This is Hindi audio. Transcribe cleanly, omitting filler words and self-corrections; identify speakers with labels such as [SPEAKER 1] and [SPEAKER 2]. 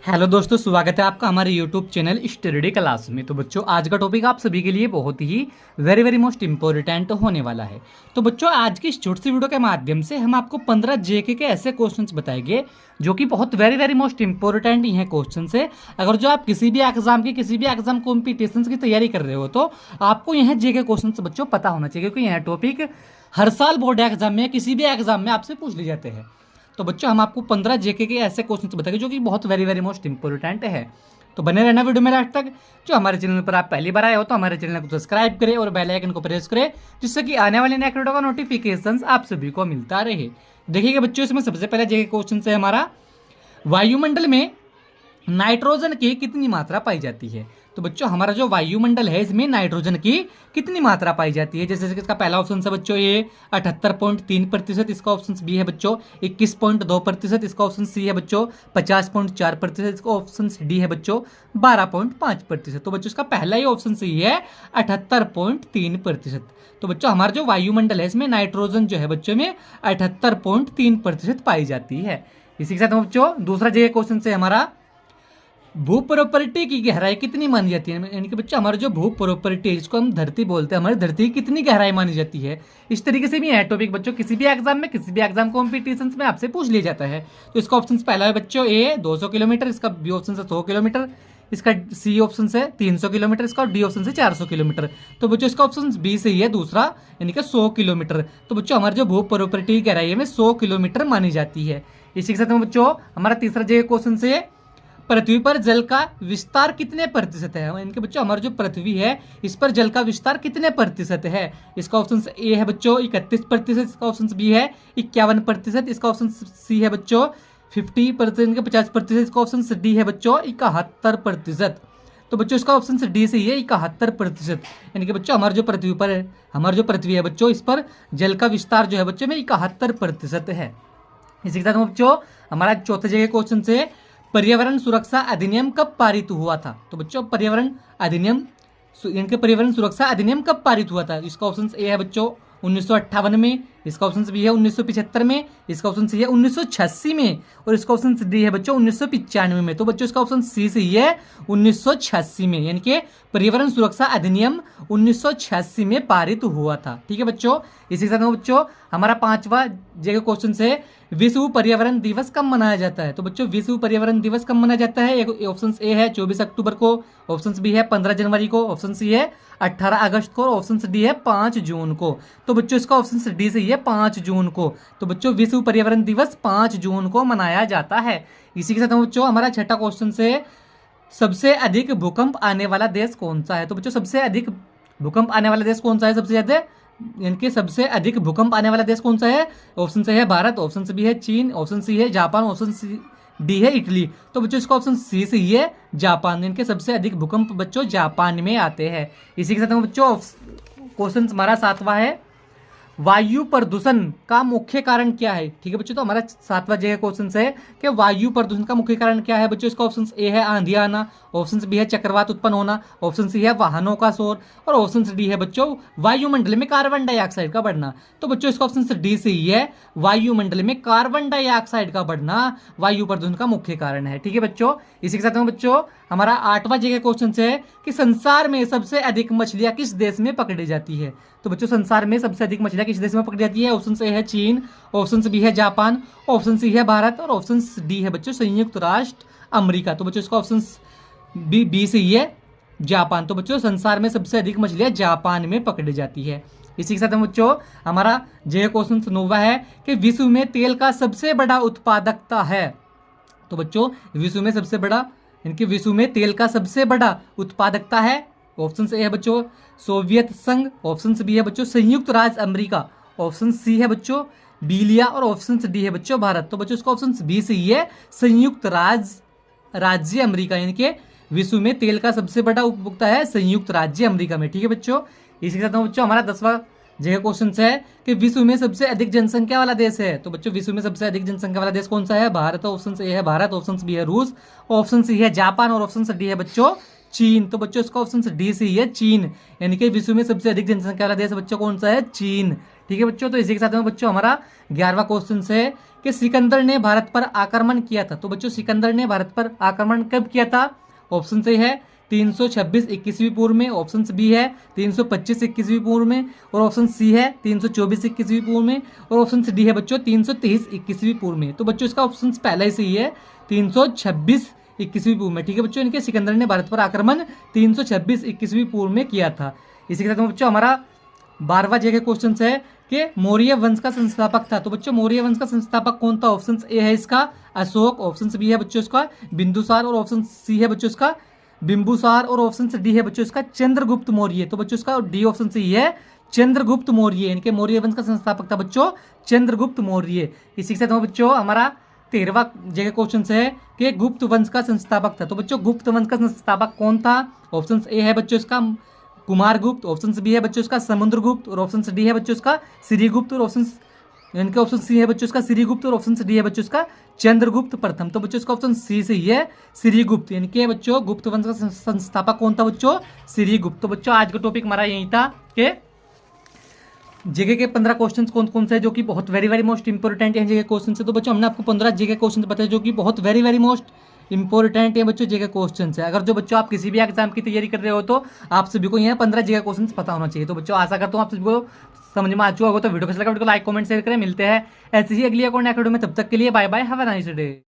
[SPEAKER 1] हेलो दोस्तों, स्वागत है आपका हमारे यूट्यूब चैनल स्टडी क्लास में। तो बच्चों, आज का टॉपिक आप सभी के लिए बहुत ही वेरी मोस्ट इंपॉर्टेंट होने वाला है। तो बच्चों, आज की इस छोटी सी वीडियो के माध्यम से हम आपको 15 जेके के ऐसे क्वेश्चंस बताएंगे जो कि बहुत वेरी मोस्ट इंपॉर्टेंट ही हैं क्वेश्चन है। अगर जो आप किसी भी एग्जाम कॉम्पिटिशन की तैयारी कर रहे हो तो आपको यह जेके क्वेश्चन बच्चों पता होना चाहिए, क्योंकि यह टॉपिक हर साल बोर्ड एग्जाम में किसी भी एग्जाम में आपसे पूछ लिए जाते हैं। तो बच्चों, हम आपको 15 जेके के ऐसे क्वेश्चन बताएंगे जो कि बहुत वेरी मोस्ट इंपॉर्टेंट है। तो बने रहना वीडियो में लास्ट तक। जो हमारे चैनल पर आप पहली बार आए हो तो हमारे चैनल को सब्सक्राइब करें और बेल आइकन को प्रेस करें, जिससे कि आने वाले नेक्स्ट वीडियो का नोटिफिकेशन आप सभी को मिलता रहे। देखिएगा बच्चों, इसमें सबसे पहले जेके क्वेश्चन है हमारा, वायुमंडल में नाइट्रोजन की कितनी मात्रा पाई जाती है। तो बच्चों, हमारा जो वायुमंडल है इसमें नाइट्रोजन की कितनी मात्रा पाई जाती है। जैसे इसका पहला ऑप्शन है बच्चों ये 78.3%, इसका ऑप्शन बी है बच्चों 21.2%, इसका ऑप्शन सी है बच्चों 50.4%, इसका ऑप्शन डी है बच्चों 12.5%। तो बच्चों, इसका पहला ही ऑप्शन सही है 78.3%। तो बच्चों, हमारा जो वायुमंडल है इसमें नाइट्रोजन जो है बच्चों में 78.3% पाई जाती है। इसी के साथ बच्चों, दूसरा जो क्वेश्चन है हमारा, भू प्रॉपर्टी की गहराई कितनी मानी जाती है। यानी कि बच्चा, हमारा जो भू प्रॉपर्टी है जिसको हम धरती बोलते हैं, हमारी धरती की कितनी गहराई मानी जाती है। इस तरीके से भी है टॉपिक बच्चों, किसी भी एग्जाम कॉम्पिटिशन में आपसे पूछ लिया जाता है। तो इसका ऑप्शन पहला है बच्चों ए 200 किलोमीटर, इसका बी ऑप्शन है 100 किलोमीटर, इसका सी ऑप्शन है 300 किलोमीटर, इसका डी ऑप्शन है 400 किलोमीटर। तो बच्चों, इसका ऑप्शन बी सही है दूसरा, यानी कि 100 किलोमीटर। तो बच्चों, हमारी जो भू प्रॉपर्टी की गहराई है 100 किलोमीटर मानी जाती है। इसी के साथ बच्चों, हमारा तीसरा जो क्वेश्चन से, पृथ्वी पर जल का विस्तार कितने प्रतिशत है। इनके बच्चों, हमारी जो पृथ्वी है इस पर जल का विस्तार कितने प्रतिशत है। इसका ऑप्शन ए है बच्चों 31%, इसका ऑप्शन बी है 51%, इसका ऑप्शन सी है बच्चों 50%, 50%, इसका ऑप्शन डी है बच्चों 71%। तो बच्चों, इसका ऑप्शन डी सही है 71%। यानी कि बच्चों, हमारी जो पृथ्वी है बच्चों इस पर जल का विस्तार जो है बच्चों में 71% है। इसी के साथ बच्चों, हमारा चौथे जगह क्वेश्चन से, पर्यावरण सुरक्षा अधिनियम कब पारित हुआ था। तो बच्चों, पर्यावरण सुरक्षा अधिनियम कब पारित हुआ था। इसका ऑप्शन ए है बच्चों 1958 में, इसका ऑप्शन बी है 1975 में, इसका ऑप्शन सी है 1986 में, और इसका ऑप्शन डी है बच्चों 1995 में। तो बच्चों, इसका ऑप्शन सी सही है 1986 में, यानी कि पर्यावरण सुरक्षा अधिनियम 1986 में पारित हुआ था। ठीक है बच्चों। इसी के साथ बच्चों, हमारा पांचवा जगह क्वेश्चन है, विश्व पर्यावरण दिवस कब मनाया जाता है। तो बच्चों, विश्व पर्यावरण दिवस कब मनाया जाता है। ऑप्शन ए है 24 अक्टूबर को, ऑप्शन बी है 15 जनवरी को, ऑप्शन सी है 18 अगस्त को, ऑप्शन डी है 5 जून को। तो बच्चों, इसका ऑप्शन डी सही है 5 जून को। तो बच्चों, विश्व पर्यावरण दिवस 5 जून को मनाया जाता है। इसी के साथ बच्चों, हमारा छठा क्वेश्चन से, सबसे अधिक भूकंप आने वाला देश कौन सा है। तो बच्चों, सबसे अधिक भूकंप आने वाला देश कौन सा है, सबसे ज्यादा इनके सबसे अधिक भूकंप आने वाला देश कौन सा है। ऑप्शन से है भारत, ऑप्शन से भी है चीन, ऑप्शन सी है जापान, ऑप्शन सी डी है इटली। तो बच्चों, इसका ऑप्शन सी सही है जापान। इनके सबसे अधिक भूकंप बच्चों जापान में आते हैं। इसी के साथ बच्चों, क्वेश्चन हमारा सातवां है, वायु प्रदूषण का मुख्य कारण क्या है। ठीक है बच्चों। तो हमारा सातवां जगह क्वेश्चन है कि वायु प्रदूषण का मुख्य कारण क्या है बच्चों। इसका ऑप्शन ए है आंधी आना, ऑप्शन बी है चक्रवात उत्पन्न होना, ऑप्शन सी है वाहनों का शोर, और ऑप्शन डी है बच्चों वायुमंडल में कार्बन डाइऑक्साइड का बढ़ना। तो बच्चों, इसका ऑप्शन डी सही है, वायुमंडल में कार्बन डाइऑक्साइड का बढ़ना वायु प्रदूषण का मुख्य कारण है। ठीक है बच्चों। इसी के साथ में बच्चों, हमारा आठवां जगह क्वेश्चन है कि संसार में सबसे अधिक मछलियां किस देश में पकड़ी जाती है। तो बच्चों, संसार में सबसे अधिक मछलियां किस देश में पकड़ी जाती है। ऑप्शन ए है चीन, ऑप्शन बी है जापान, ऑप्शन सी है भारत, और ऑप्शन डी है बच्चों संयुक्त राष्ट्र अमेरिका। तो बच्चों, इसका ऑप्शन बी सही है जापान। तो बच्चों, संसार में सबसे अधिक मछलियां जापान में पकड़ी जाती है। इसी के साथ बच्चों, हमारा जय क्वेश्चन 9वां है कि विश्व में तेल का सबसे बड़ा उत्पादकता है। तो बच्चों, विश्व में तेल का सबसे बड़ा उत्पादकता है। ऑप्शन ए है बच्चों सोवियत संघ, ऑप्शन बी है बच्चों संयुक्त राज्य अमेरिका, ऑप्शन सी है बच्चों बीलिया, और ऑप्शन डी है बच्चों भारत। तो बच्चों, इसका ऑप्शन बी सही है संयुक्त राज्य अमेरिका, यानी कि विश्व में तेल का सबसे बड़ा उपभोक्ता है संयुक्त राज्य अमेरिका में। ठीक है बच्चों। इसी के साथ बच्चों, हमारा 10वां जगह क्वेश्चन है कि विश्व में सबसे अधिक जनसंख्या वाला देश है। तो बच्चों, विश्व में सबसे अधिक जनसंख्या वाला देश कौन सा है। भारत, ऑप्शन ए है भारत, ऑप्शन बी है रूस, ऑप्शन सी है जापान, और ऑप्शन डी है बच्चों चीन। तो बच्चों, इसका ऑप्शन डी सही है चीन, यानी कि विश्व में सबसे अधिक जनसंख्या वाला देश बच्चों कौन सा है, चीन। ठीक है बच्चों, तो इसी के साथ में बच्चों हमारा 11वां क्वेश्चन है कि सिकंदर ने भारत पर आक्रमण किया था। तो बच्चों सिकंदर ने भारत पर आक्रमण कब किया था? ऑप्शन से है 326 21वीं पूर्व में, ऑप्शन बी है 325 21वीं पूर्व में, और ऑप्शन सी है 324 21वीं पूर्व में, और ऑप्शन डी है बच्चों 323 21वीं पूर्व में। तो बच्चों इसका ऑप्शन पहला ही सही है 326 21वीं पूर्व में। ठीक है बच्चों, इनके सिकंदर ने भारत पर आक्रमण 326 21वीं पूर्व में किया था। इसी के साथ में बच्चों हमारा 12वां जगह क्वेश्चन है कि मौर्य वंश का संस्थापक था। तो बच्चों मौर्य वंश का संस्थापक कौन था? ऑप्शन ए है इसका अशोक, ऑप्शन बी है बच्चों इसका बिंदुसार, और ऑप्शन सी है बच्चों इसका बिंबुसार, और ऑप्शन डी है बच्चों इसका चंद्रगुप्त मौर्य। तो बच्चों इसका डी ऑप्शन सही है चंद्रगुप्त मौर्य, इनके मौर्य वंश का संस्थापक था बच्चों चंद्रगुप्त मौर्य। इसी के साथ बच्चों हमारा 13वां जगह क्वेश्चन है कि गुप्त वंश का संस्थापक था। तो बच्चों गुप्त वंश का संस्थापक कौन था? ऑप्शन ए है बच्चों इसका कुमारगुप्त, ऑप्शन बी है बच्चों इसका समुद्रगुप्त, और ऑप्शन डी है बच्चों इसका श्रीगुप्त, और ऑप्शन इनके ऑप्शन सी है बच्चों इसका श्रीगुप्त, और ऑप्शन डी है बच्चों इसका चंद्रगुप्त प्रथम। तो बच्चों इसका ऑप्शन सी सही है श्रीगुप्त, इनके बच्चों गुप्त वंश का संस्थापक कौन था बच्चों? श्रीगुप्त। तो बच्चों आज का टॉपिक हमारा यही था कि जीके के 15 क्वेश्चंस कौन कौन से है जो कि बहुत वेरी मोस्ट इंपॉर्टेंट है जीके क्वेश्चन से। तो बच्चों हमने आपको 15 जीके क्वेश्चन बताए जो कि बहुत वेरी मोस्ट इंपॉर्टेंट है बच्चों जीके क्वेश्चन है। अगर जो बच्चों आप किसी भी एग्जाम की तैयारी कर रहे हो तो आप सभी को यहाँ 15 जीके क्वेश्चन पता होना चाहिए। तो बच्चों आशा करता हूँ आप सभी को समझ में आ चुका होगा। तो वीडियो को लाइक कमेंट शेयर करें। मिलते हैं ऐसे ही अगली अकाउंट अकेडमी में, तब तक के लिए bye bye, have a nice day.